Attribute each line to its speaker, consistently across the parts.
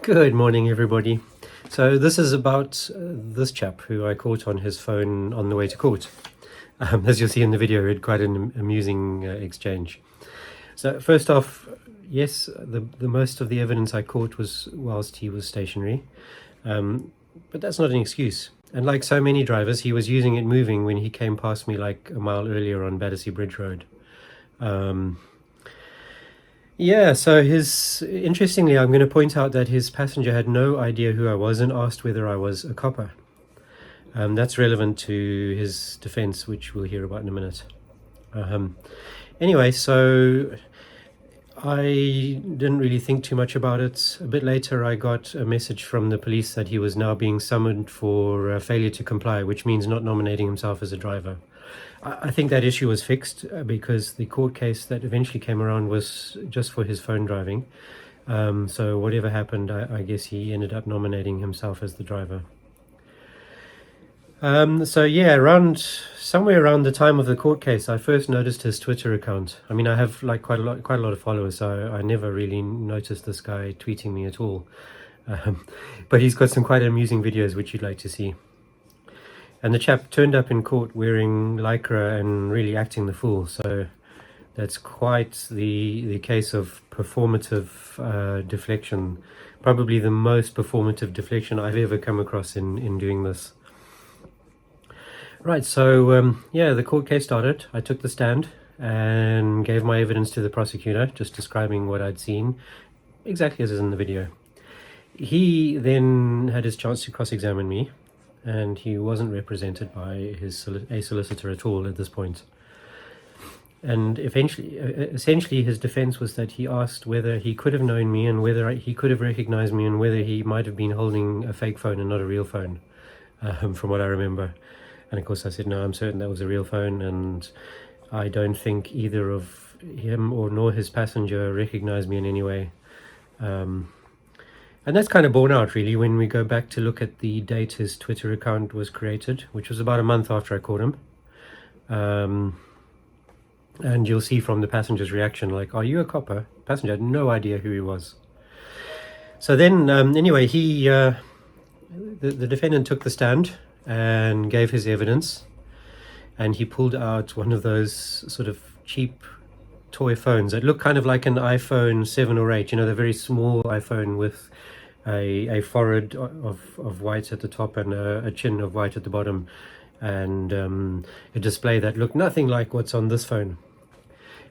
Speaker 1: Good morning, everybody. So this is about this chap who I caught on his phone on the way to court. As you'll see in the video, we had quite an amusing exchange. So first off, yes, the most of the evidence I caught was whilst he was stationary, but that's not an excuse. And like so many drivers, he was using it moving when he came past me like a mile earlier on Battersea Bridge Road. Yeah, so interestingly, I'm going to point out that his passenger had no idea who I was and asked whether I was a copper. That's relevant to his defense, which we'll hear about in a minute. Anyway, so I didn't really think too much about it. A bit later, I got a message from the police that he was now being summoned for failure to comply, which means not nominating himself as a driver. I think that issue was fixed because the court case that eventually came around was just for his phone driving. So whatever happened, I guess he ended up nominating himself as the driver. So yeah, somewhere around the time of the court case, I first noticed his Twitter account. I mean, I have like quite a lot of followers, so I never really noticed this guy tweeting me at all. But he's got some quite amusing videos which you'd like to see. And the chap turned up in court wearing lycra and really acting the fool. So that's quite the case of performative deflection. Probably the most performative deflection I've ever come across in doing this. Right, so yeah, the court case started. I took the stand and gave my evidence to the prosecutor, just describing what I'd seen, exactly as is in the video. He then had his chance to cross-examine me, and he wasn't represented by a solicitor at all at this point. And essentially his defense was that he asked whether he could have known me and whether he could have recognized me and whether he might have been holding a fake phone and not a real phone, from what I remember. And of course I said, no, I'm certain that was a real phone, and I don't think either of him nor his passenger recognized me in any way. And that's kind of borne out, really, when we go back to look at the date his Twitter account was created, which was about a month after I caught him. And you'll see from the passenger's reaction, like, are you a copper? The passenger had no idea who he was. So then, anyway, the defendant took the stand and gave his evidence. And he pulled out one of those sort of cheap toy phones that look kind of like an iPhone 7 or 8, the very small iPhone with a forehead of white at the top and a chin of white at the bottom, and a display that looked nothing like what's on this phone.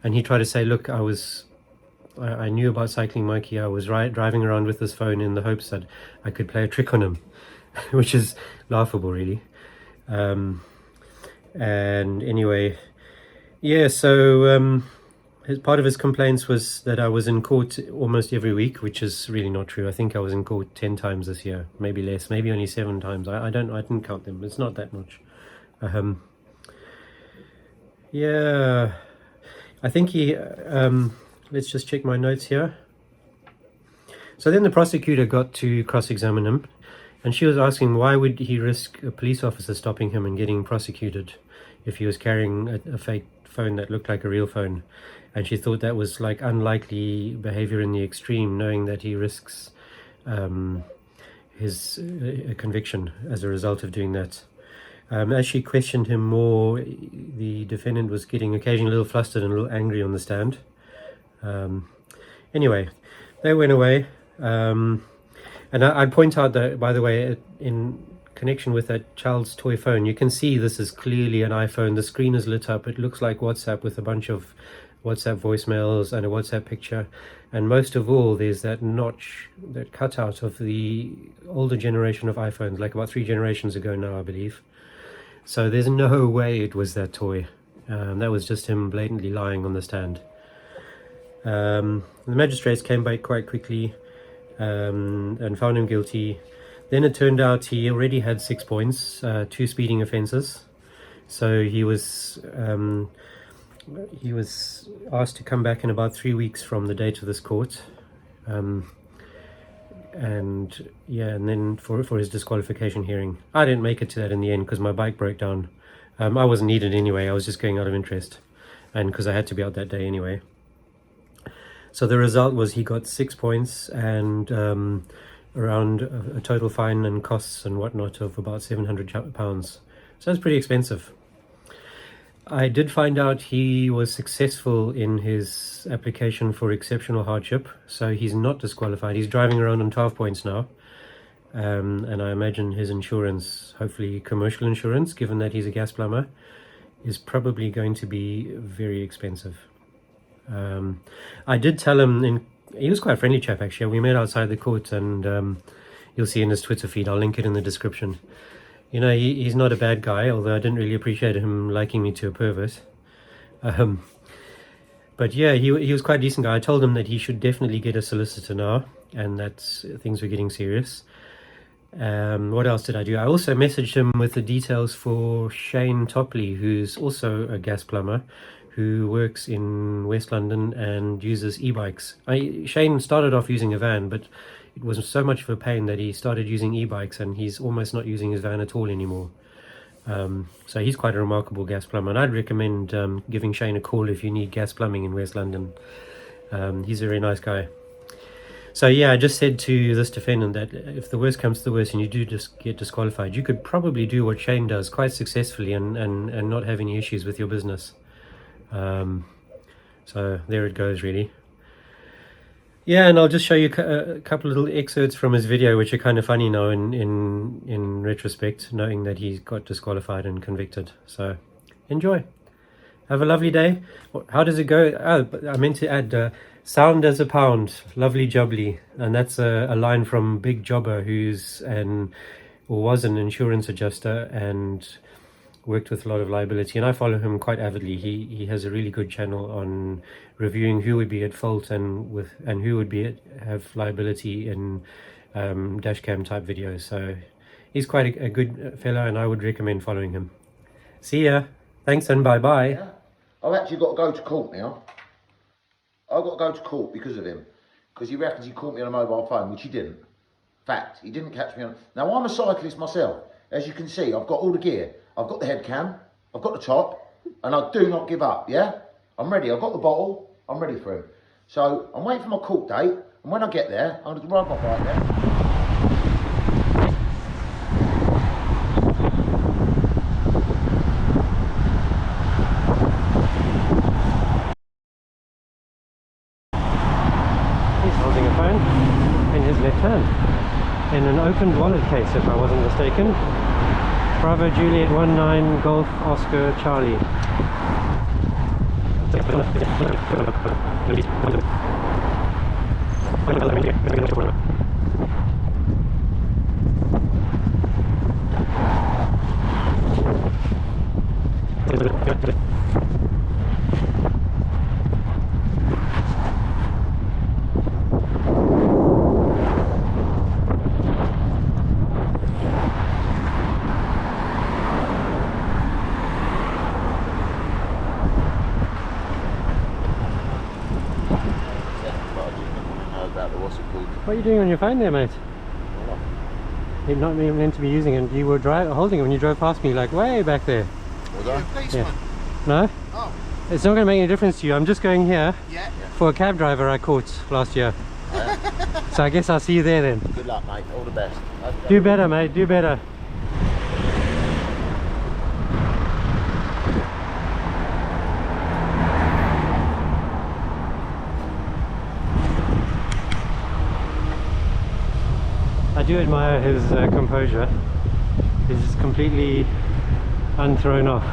Speaker 1: And he tried to say, look, I knew about Cycling Monkey. I was driving around with this phone in the hopes that I could play a trick on him, which is laughable, really. And anyway, yeah, so part of his complaints was that I was in court almost every week, which is really not true. I think I was in court 10 times this year, maybe less, maybe only 7 times. I didn't count them. It's not that much. Yeah, I think let's just check my notes here. So then the prosecutor got to cross-examine him, and she was asking why would he risk a police officer stopping him and getting prosecuted if he was carrying a fake phone that looked like a real phone. And she thought that was like unlikely behavior in the extreme, knowing that he risks his conviction as a result of doing that. As she questioned him more, the defendant was getting occasionally a little flustered and a little angry on the stand. Anyway, they went away. And I'd point out that, by the way, in connection with that child's toy phone, you can see this is clearly an iPhone. The screen is lit up. It looks like WhatsApp with a bunch of WhatsApp voicemails and a WhatsApp picture. And most of all, there's that notch, that cutout of the older generation of iPhones, like about 3 generations ago now, I believe. So there's no way it was that toy. That was just him blatantly lying on the stand. The magistrates came back quite quickly and found him guilty. Then it turned out he already had 6 points, 2 speeding offences. So he was asked to come back in about 3 weeks from the date of this court. And then for his disqualification hearing. I didn't make it to that in the end because my bike broke down. I wasn't needed anyway. I was just going out of interest, and because I had to be out that day anyway. So the result was he got 6 points and around a total fine and costs and whatnot of about £700. So that's pretty expensive. I did find out he was successful in his application for exceptional hardship, so he's not disqualified. He's driving around on 12 points now, and I imagine his insurance, hopefully commercial insurance, given that he's a gas plumber, is probably going to be very expensive. I did tell him, he was quite a friendly chap actually. We met outside the court, and you'll see in his Twitter feed, I'll link it in the description. You know, he's not a bad guy, although I didn't really appreciate him liking me to a pervert. But yeah, he was quite a decent guy. I told him that he should definitely get a solicitor now, and that things were getting serious. What else did I do? I also messaged him with the details for Shane Topley, who's also a gas plumber, who works in West London and uses e-bikes. Shane started off using a van, but it was so much of a pain that he started using e-bikes, and he's almost not using his van at all anymore. So he's quite a remarkable gas plumber, and I'd recommend giving Shane a call if you need gas plumbing in West London. He's a very nice guy. So yeah, I just said to this defendant that if the worst comes to the worst and you do just get disqualified, you could probably do what Shane does quite successfully and not have any issues with your business. So there it goes, really. Yeah, and I'll just show you a couple of little excerpts from his video, which are kind of funny now in retrospect, knowing that he got disqualified and convicted. So enjoy. Have a lovely day. How does it go? Oh, I meant to add sound as a pound, lovely jubbly. And that's a line from Big Jobber, was an insurance adjuster and worked with a lot of liability, and I follow him quite avidly. He has a really good channel on reviewing who would be at fault and who would have liability in dashcam type videos. So he's quite a good fellow, and I would recommend following him. See ya. Thanks and bye bye.
Speaker 2: Yeah. I've actually got to go to court now. I've got to go to court because of him, because he reckons he caught me on a mobile phone, which he didn't. Fact, he didn't catch me on. Now I'm a cyclist myself. As you can see, I've got all the gear. I've got the head cam, I've got the top, and I do not give up, yeah? I'm ready, I've got the bottle, I'm ready for him. So, I'm waiting for my court date, and when I get there, I'm going to ride my bike there.
Speaker 1: He's holding a phone in his left hand, in an opened wallet case, if I wasn't mistaken. Bravo Juliet 19 Golf Oscar Charlie. What are you doing on your phone there, mate? You're not meant to be using it. You were holding it when you drove past me, like way back there.
Speaker 2: Was I?
Speaker 1: Yeah. No?
Speaker 2: Oh.
Speaker 1: It's not going to make any difference to you. I'm just going here
Speaker 2: Yeah.
Speaker 1: for a cab driver I caught last year.
Speaker 2: Yeah.
Speaker 1: So I guess I'll see you there then.
Speaker 2: Good luck, mate. All the best.
Speaker 1: Do better, mate. Do better. I do admire his composure. He's completely unthrown off.